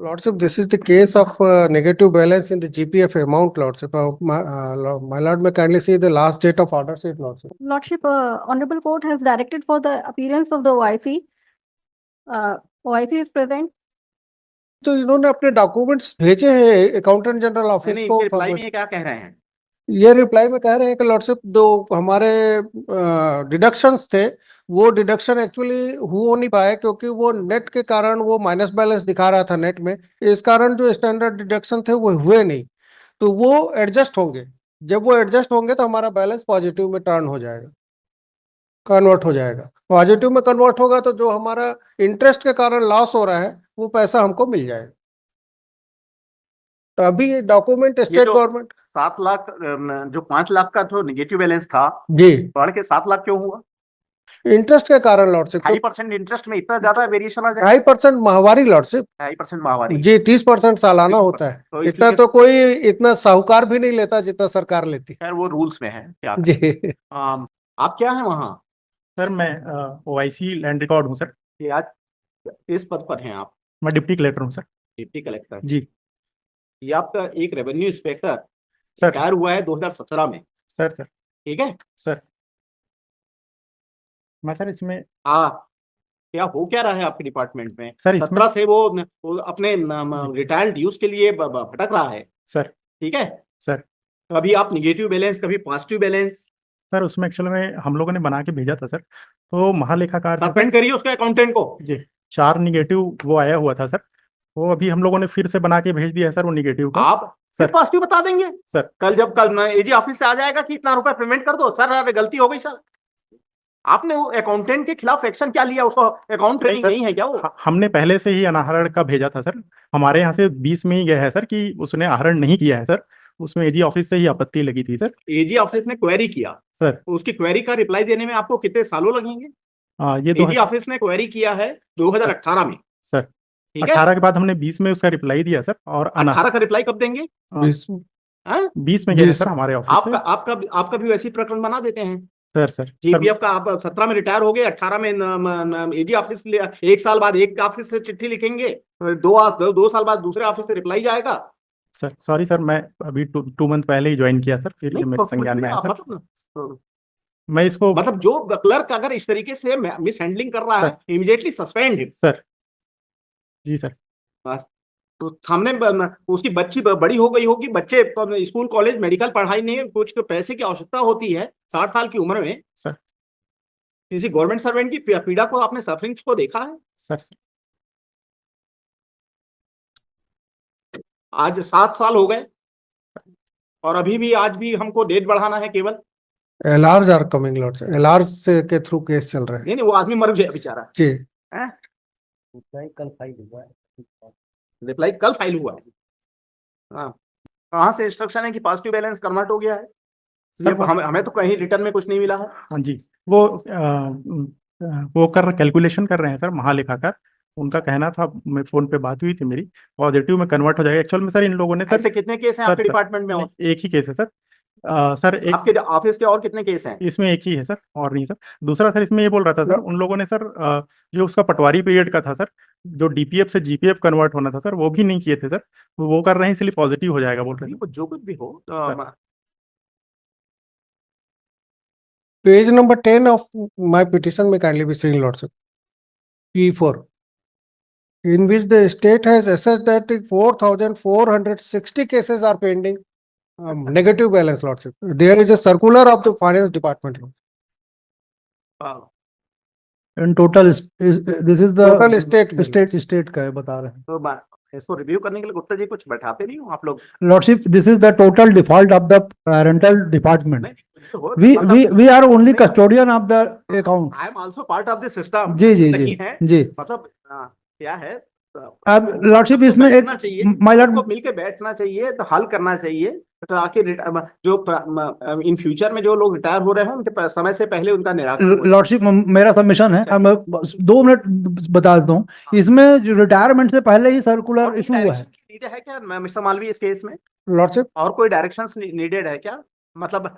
Lordship, this is the case of negative balance in the GPF amount, Lordship. My Lord, may kindly see the last date of order sheet, Lordship. Lordship, Honorable Court has directed for the appearance of the OIC. OIC is present. तो इन्होंने अपने documents भेजे हैं accountant general office नहीं, को। इनके reply में ये क्या कह रहे हैं? ये रिप्लाई में कह रहे हैं कि लॉर्डशिप जो हमारे डिडक्शंस थे वो डिडक्शन एक्चुअली हो नहीं पाए क्योंकि वो नेट के कारण वो माइनस बैलेंस दिखा रहा था नेट में, इस कारण जो स्टैंडर्ड डिडक्शन थे वो हुए नहीं, तो वो एडजस्ट होंगे। जब वो एडजस्ट होंगे तो हमारा बैलेंस पॉजिटिव में टर्न हो जाएगा, कन्वर्ट हो जाएगा। पॉजिटिव में कन्वर्ट होगा तो जो हमारा इंटरेस्ट के कारण लॉस हो रहा है वो पैसा हमको मिल जाएगा। तो अभी ये डॉक्यूमेंट स्टेट गवर्नमेंट 7 लाख जो 5 लाख का जो निगेटिव बैलेंस था जी बढ़ के 7 लाख क्यों हुआ? इंटरेस्ट के कारण लॉर्डशिप। 2% इंटरेस्ट में इतना ज्यादा वेरिएशन आ जाए? 2% माहवारी लॉर्डशिप। 2% माहवारी जी 30% सालाना होता है। तो इतना तो कोई इतना साहूकार भी नहीं लेता जितना सरकार लेती है। वो रूल्स में है क्या जी। आप क्या है वहाँ? सर मैं ओआईसी लैंड रिकॉर्ड हूँ सर। ये आज इस पद पर हैं आप? मैं डिप्टी कलेक्टर हूँ सर। डिप्टी कलेक्टर जी। ये आपका एक रेवेन्यू इंस्पेक्टर सर रिटायर हुआ है 2017 में। सर ठीक है सर। मैं सर इसमें क्या हो क्या रहा है आपके डिपार्टमेंट में? सर 17 से वो अपने रिटायर्ड ड्यूज के लिए भटक रहा है सर। ठीक है सर। कभी आप निगेटिव बैलेंस कभी पॉजिटिव बैलेंस। सर उसमें एक्चुअल में हम लोगों ने बना के भेजा था सर, तो महालेखाकार सस्पेंड करिए उसके अकाउंटेंट को। जी 4 निगेटिव वो आया हुआ था सर, वो अभी हम लोगों ने फिर से बना के भेज दिया है सर वो निगेटिव का। आप सर पॉजिटिव बता देंगे सर। कल एजी ऑफिस से आ जाएगा कि इतना रुपए पेमेंट कर दो। सर अरे गलती हो गई सर। आपने वो अकाउंटेंट के खिलाफ एक्शन क्या लिया? उसको अकाउंट ट्रेनिंग नहीं है क्या वो? हमने पहले से ही अनाहरण का भेजा था सर, हमारे यहाँ से 20 में ही गया है सर कि उसने आहरण नहीं किया है सर, उसमें एजी ऑफिस से ही आपत्ति लगी थी सर। एजी ऑफिस ने क्वेरी किया सर, उसकी क्वेरी का रिप्लाई देने में आपको कितने सालों लगेंगे? ये एजी ऑफिस ने क्वेरी किया है 2018 में सर। ठीक है 18 के बाद हमने 20 में उसका रिप्लाई दिया सर। और 18 का रिप्लाई कब देंगे? 20 में गया सर हमारे ऑफिस। आपका भी वैसी प्रकरण बना देते हैं सर। जीपीएफ का आप 17 में रिटायर हो गए, 18 में एजी ऑफिस एक साल बाद एक ऑफिस से चिट्ठी लिखेंगे, 2 साल बाद दूसरे ऑफिस से रिप्लाई जाएगा। सर सॉरी सर, मैं अभी 2 मंथ पहले ही ज्वाइन किया सर, फिर ये मेरे संज्ञान में आया सर। मैं इसको मतलब जो क्लर्क अगर इस तरीके से मिस हैंडलिंग कर रहा है इमीडिएटली सस्पेंड सर। जी सर। तो सामने उसकी बच्ची बड़ी हो गई होगी, बच्चे स्कूल कॉलेज मेडिकल पढ़ाई नहीं, कुछ पैसे की आवश्यकता होती है 60 साल की उम्र में सर। किसी गवर्नमेंट सर्वेंट की पीड़ा को आपने सफरिंग्स को देखा है सर? आज 7 साल हो गए और अभी भी आज भी हमको डेट बढ़ाना है केवल। एलआर्स आर कमिंग लॉर्ड, एलआर्स के थ्रू केस चल रहा है। नहीं वो आदमी मर गया बेचारा जी। रिप्लाई कल फाइल हुआ है। रिप्लाई कल फाइल हुआ है। हाँ कहाँ से इंस्ट्रक्शन है कि पॉजिटिव बैलेंस कन्वर्ट हो गया है? हमें तो कहीं रिटर्न में कुछ नहीं मिला है। हाँ जी वो कैलकुलेशन कर रहे हैं सर महालेखाकार, उनका कहना था, मैं फोन पे बात हुई थी मेरी, पॉजिटिव में कन्वर्ट हो जाएगा। एक्चुअल में सर इन लोगों ने ऐसे कितने केस हैं आपके डिपार्टमेंट में? एक ही केस है सर। सर एक आपके ऑफिस के और कितने केस हैं? इसमें एक ही है सर और नहीं सर। दूसरा सर इसमें ये बोल रहा था सर उन लोगों ने सर जो उसका पटवारी पीरियड का था सर, जो डीपीएफ से जीपीएफ कन्वर्ट होना था सर वो भी नहीं किए थे सर, वो कर रहे हैं इसलिए पॉजिटिव हो जाएगा बोल रहे हैं। जो कुछ भी हो page number 10 of my petition में kindly be seen lordship P4 in which the state has assessed that 4,460 cases are pending negative balance lordship. There is a circular of the finance department. In total this is the total state का है बता रहे हैं। तो इसको review करने के लिए गुप्ता जी कुछ बैठाते नहीं हो आप लोग? Lordship, this is the total default of the parental department. We are only custodian of the account. I am also part of the system. जी मतलब क्या है अब लॉर्डशिप इसमें एक माय लॉर्ड को मिलकर बैठना चाहिए तो हल करना चाहिए ताकि जो इन फ्यूचर में जो लोग रिटायर हो रहे हैं उनके समय से पहले उनका निराकरण। लॉर्डशिप मेरा सबमिशन है, मैं 2 मिनट बता देता हूँ। इसमें रिटायरमेंट से पहले ही सर्कुलर इशू हुआ है। नीडेड है क्या मिस्टर मालवी इस केस में लॉर्डशिप? और कोई डायरेक्शंस नीडेड है क्या? मतलब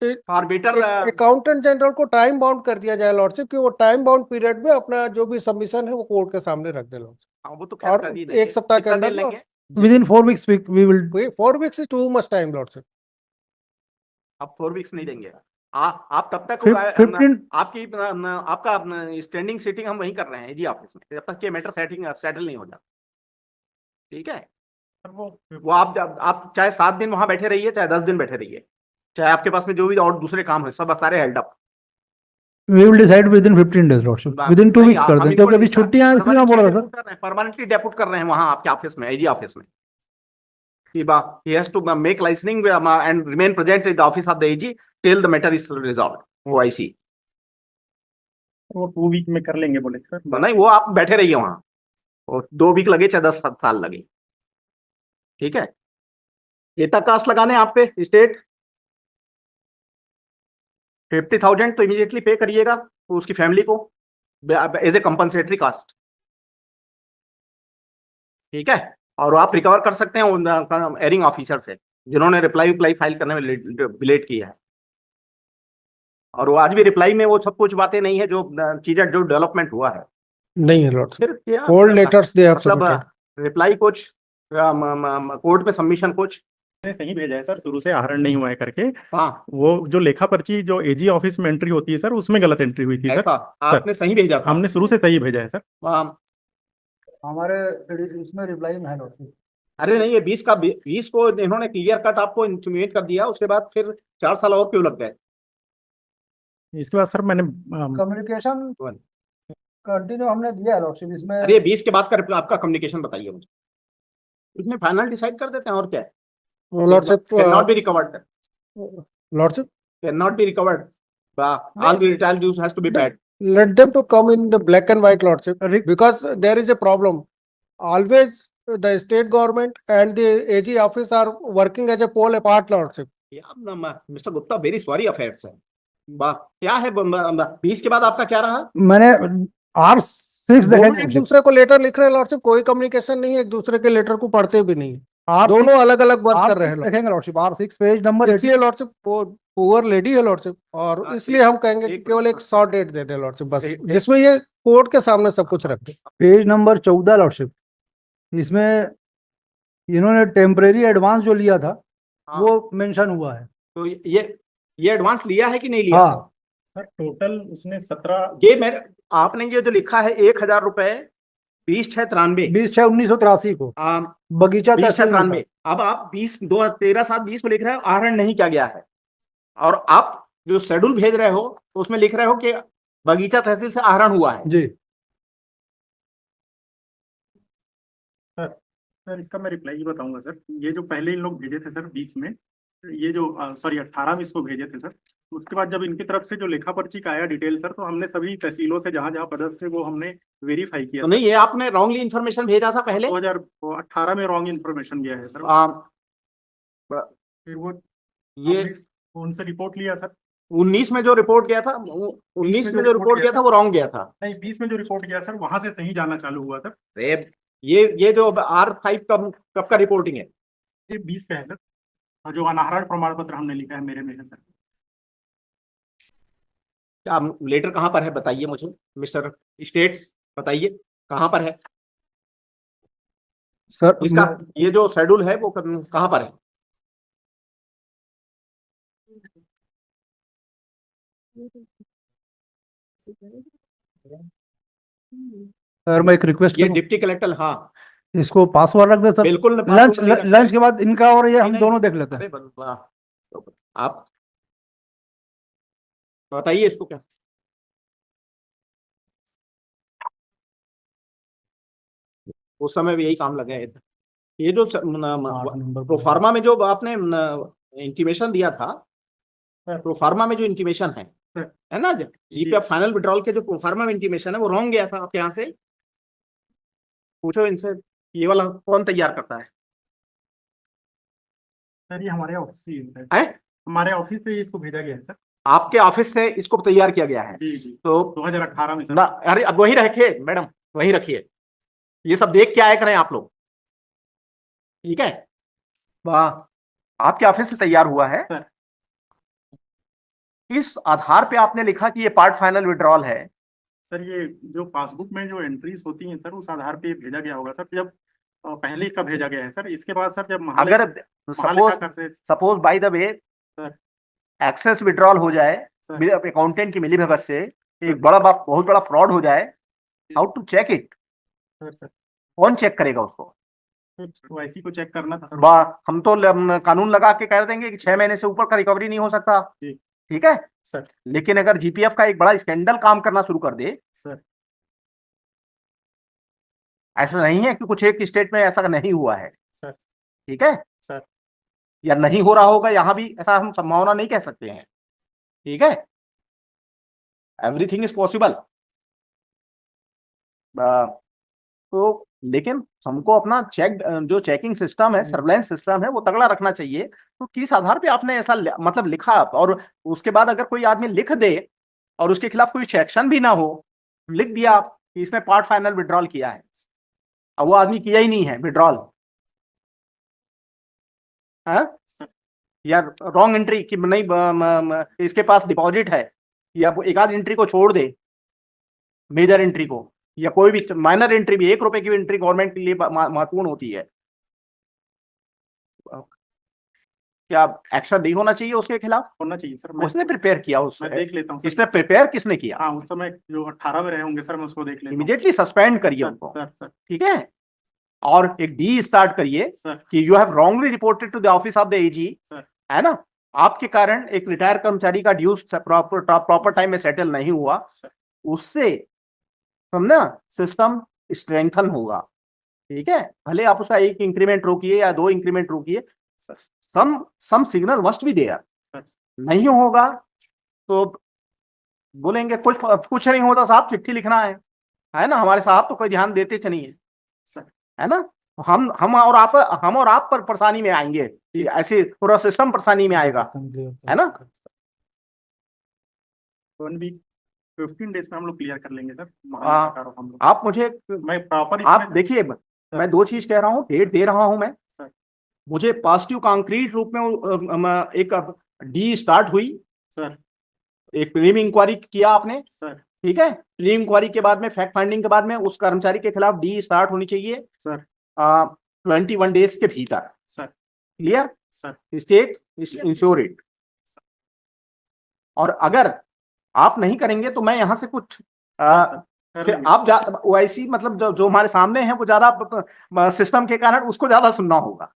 फॉर बेटर अकाउंटेंट जनरल को टाइम बाउंड कर दिया जाए लॉर्डशिप कि वो टाइम बाउंड पीरियड में अपना जो भी सबमिशन है वो कोर्ट के सामने रख दे लॉर्डशिप। हाँ, वो तो खैर और कर ही देंगे। एक सप्ताह के कितना अंदर दिन लेंगे? Within 4 weeks, we will. 4 weeks is too much time, Lordship. आप 4 वीक्स नहीं देंगे। आप तब तक 15 आपका स्टैंडिंग सीटिंग हम वहीं कर रहे हैं जी ऑफिस में, जब तक ये मैटर सेटल नहीं हो जाता। ठीक है, सर वो आप चाहे 7 दिन वहां बैठे रहिए, चाहे 10 दिन बैठे रहिए, चाहे आपके पास में जो भी और दूसरे काम है सब सारे held up. We will decide within 15 days, Lordship. Within 2 weeks कर दें, क्योंकि अभी छुट्टियां हैं, इसलिए मैं बोल रहा था। परमानेंटली डेपुट कर रहे हैं वहां आपके ऑफिस में, एजी ऑफिस में। He has to make licensing and remain present in the office of the AG till the matter is resolved. OIC। वो 2 वीक में कर लेंगे बोले सर। तो नहीं, वो आप बैठे रहिए वहां, और 2 वीक लगे चाहे 10 साल लगे। ठीक है, कितना कास्ट लगाने आप पे स्टेट? 50,000 तो इमीडिएटली पे करिएगा उसकी फैमिली को एज ए कंपनसेटरी कास्ट। ठीक है, और आप रिकवर कर सकते हैं एयरिंग ऑफिसर से जिन्होंने रिप्लाई फाइल करने में लेट किया है। और वो आज भी रिप्लाई में वो सब कुछ बातें नहीं है जो चीजें जो डेवलपमेंट हुआ है। नहीं है Lordship. फिर क्या Old letters they have submitted. मतलब रिप्लाई कुछ कोर्ट में सबमिशन कुछ। ने सही भेजा है सर, शुरू से आहरण नहीं हुआ है करके। हाँ, वो जो लेखा पर्ची जो एजी ऑफिस में एंट्री होती है सर, उसमें गलत एंट्री हुई थी सर। ऐसा आपने सही भेजा था। हमने शुरू से सही भेजा है सर। हमारे इसमें रिप्लाई में है Lordship. अरे नहीं, ये 20 को इन्होंने क्लियर कट आपको इंटीमेट कर दिया, उसके बाद फिर 4 साल और क्यों लग गए? इसके बाद सर मैंने कम्युनिकेशन कंटिन्यू हमने दिया है Lordship इसमें। अरे 20 के बाद का आपका कम्युनिकेशन बताइए मुझे, उसमें फाइनल डिसाइड कर देते हैं और क्या है। Lordship, cannot be recovered, Lordship, cannot be recovered, all the retail dues has to be paid. let them to come in the black and white, Lordship, because there is a problem. Always the state government and the AG office are working as a pole apart, Lordship. Mister Gupta, very sorry affairs है। क्या है 20 के बाद आपका क्या रहा? मैंने R6 दोनों एक दूसरे को लेटर लिख रहे हैं Lordship, कोई कम्युनिकेशन नहीं है, एक दूसरे के लेटर को पढ़ते भी नहीं है, दोनों अलग अलग वर्क कर रहे हैं Lordship. देखेंगे Lordship, R6 पेज नंबर इसलिए Lordship पुअर लेडी है Lordship, और इसलिए हम कहेंगे कि केवल एक शॉर्ट डेट दे दे Lordship बस, जिसमें ये कोर्ट के सामने सब कुछ रख दे। पेज नंबर 14 Lordship, इसमें इन्होंने टेम्परेरी एडवांस जो लिया था वो मेंशन हुआ है। तो ये एडवांस लिया है कि नहीं लिया? हाँ सर टोटल उसने 17 ये मेरे आपने ये जो लिखा है 1,000 रुपए 20/6/93 20/6/1983 को बगीचा 20/6/93। अब आप 13/7/20 को लिख रहे हो आहरण नहीं किया गया है, और आप जो शेड्यूल भेज रहे हो तो उसमें लिख रहे हो कि बगीचा तहसील से आहरण हुआ है। जी सर इसका मैं रिप्लाई बताऊंगा सर। ये जो पहले इन लोग भेजे थे सर 20 में, ये जो सॉरी 18 में इसको भेजे थे सर, उसके बाद जब इनकी तरफ से जो लेखा पर्ची का आया डिटेल सर, तो हमने सभी तहसीलों से जहां जहां पदस्थ थे वो हमने वेरीफाई किया। तो नहीं, ये आपने रॉन्गली इन्फॉर्मेशन भेजा था पहले। 2018 में रॉन्ग इन्फॉर्मेशन गया है सर। फिर वो ये उनसे रिपोर्ट लिया सर। 19 में जो रिपोर्ट गया था, 19 में जो रिपोर्ट गया था वो रॉन्ग गया था। नहीं 20 में जो रिपोर्ट गया सर वहां से सही जाना चालू हुआ सर। ये जो R5 कब का रिपोर्टिंग है? ये 20 का है सर, और जो अनाहरण प्रमाण पत्र हमने लिखा है मेरे में है सर। क्या लेटर कहाँ पर है बताइए मुझे मिस्टर स्टेट्स, बताइए कहाँ पर है सर। इसका ये जो शेड्यूल है वो कहाँ पर है? सर मैं एक रिक्वेस्ट ये डिप्टी कलेक्टर, हाँ इसको पासवर्ड रख दे सर, बिल्कुल लंच के बाद इनका और ये हम दोनों देख लेते हैं। आप बताइए इसको क्या। उस समय भी यही काम लगे हैं। ये जो प्रोफार्मा में जो आपने इंटीमेशन दिया था, प्रोफार्मा में जो इंटीमेशन है ना, जीपीएफ फाइनल विड्रॉल के जो प्रोफार्मा में इंटीमेशन है वो रॉन्ग गया था आपके यहाँ से। पूछो इनसे ये वाला कौन तैयार करता है? सर ये हमारे ऑफिस से है, हमारे ऑफिस से इसको भेजा गया है सर। आपके ऑफिस से इसको तैयार किया गया है? जी जी। तो 2018 में सर। अरे अब वही रखिए मैडम, वही रखिए, ये सब देख के आए करें आप लोग, ठीक है? वाह, आपके ऑफिस से तैयार हुआ है सर। इस आधार पे आपने लिखा कि ये पार्ट फाइनल विड्रॉल है, सर ये जो पासबुक में जो एंट्रीज होती हैं सर उस आधार पे भेजा गया होगा सर, जब पहले का भेजा गया है सर, इसके बाद सर जब अगर महालेखाकार से suppose by the way sir excess withdrawal हो जाए, सर अकाउंटेंट की मिलीभगत से एक बहुत बड़ा फ्रॉड हो जाए, how to check it? Sir कौन चेक करेगा उसको? OIC को चेक करना था सर। हम तो कानून लगा के कह देंगे कि 6 महीने से ऊपर का रिकवरी नहीं हो सकता, जी। ठीक है सर। लेकिन अगर जीपीएफ का एक बड़ा स्कैंडल काम करना शुरू कर दे सर, ऐसा नहीं है कि कुछ एक स्टेट में ऐसा नहीं हुआ है सर, ठीक है सर, या नहीं हो रहा होगा, यहां भी ऐसा हम संभावना नहीं कह सकते हैं, ठीक है, एवरीथिंग इज पॉसिबल। तो लेकिन हमको अपना जो चेकिंग सिस्टम है, सर्वेलेंस सिस्टम है, वो तगड़ा रखना चाहिए। तो किस आधार पे आपने ऐसा मतलब लिखा, और उसके बाद अगर कोई आदमी लिख दे और उसके खिलाफ कोई एक्शन भी ना हो, लिख दिया आप कि इसने पार्ट फाइनल विड्रॉल किया है, अब वो आदमी किया ही नहीं है विड्रॉल, या रॉन्ग एंट्री कि नहीं इसके पास डिपॉजिट है, या एक आध एंट्री को छोड़ दे, मेजर एंट्री को, या कोई भी माइनर एंट्री भी, 1 रुपए की एंट्री गवर्नमेंट के लिए महत्वपूर्ण होती है, क्या एक्शन नहीं होना चाहिए उसके खिलाफ? होना चाहिए सर। उसने प्रिपेयर किया, मैं देख लेता हूँ सर। इसने प्रिपेयर किसने किया? हाँ, उस समय जो 18 में रहे होंगे सर, मैं उसको देख लेता हूँ। इमीडिएटली सस्पेंड करिए सर, उनको, सर, सर, ठीक है, और एक डी स्टार्ट करिए सर, कि you have wrongly reported to the office of the AG, sir, है ना, आपके कारण एक रिटायर कर्मचारी का ड्यूज प्रॉपर टाइम में सेटल नहीं हुआ, सर, उससे समझना सिस्टम स्ट्रेंथन होगा, ठीक है, भले आप उसका 1 इंक्रीमेंट रोकिए या 2 इंक्रीमेंट रोकिए, some signal must be there, नहीं होगा तो बोलेंगे कुछ नहीं होता साहब, चिट्ठी लिखना है ना, हमारे साहब तो कोई ध्यान देते नहीं है, है ना, हम और आप पर परेशानी में आएंगे, ऐसे पूरा सिस्टम परेशानी में आएगा, है ना। 1 वीक 15 डेज में हम लोग क्लियर कर लेंगे सर। हम लोग आप मुझे मैं प्रॉपर आप देखिए, मैं 2 चीज कह रहा हूँ, डेट दे रहा हूं मैं, मुझे पॉजिटिव कॉन्क्रीट रूप में एक डी स्टार्ट हुई सर, एक प्रीलिम इंक्वायरी किया आपने सर, ठीक है, प्रीलिम इंक्वायरी के बाद में फैक्ट फाइंडिंग के बाद में उस कर्मचारी के खिलाफ डी स्टार्ट होनी चाहिए सर, 21 डेज के भीतर, sir, clear, sir, state ensure it, और अगर आप नहीं करेंगे तो मैं यहां से कुछ फिर आप OIC मतलब जो हमारे सामने है वो ज्यादा सिस्टम के कारण उसको ज्यादा सुनना होगा,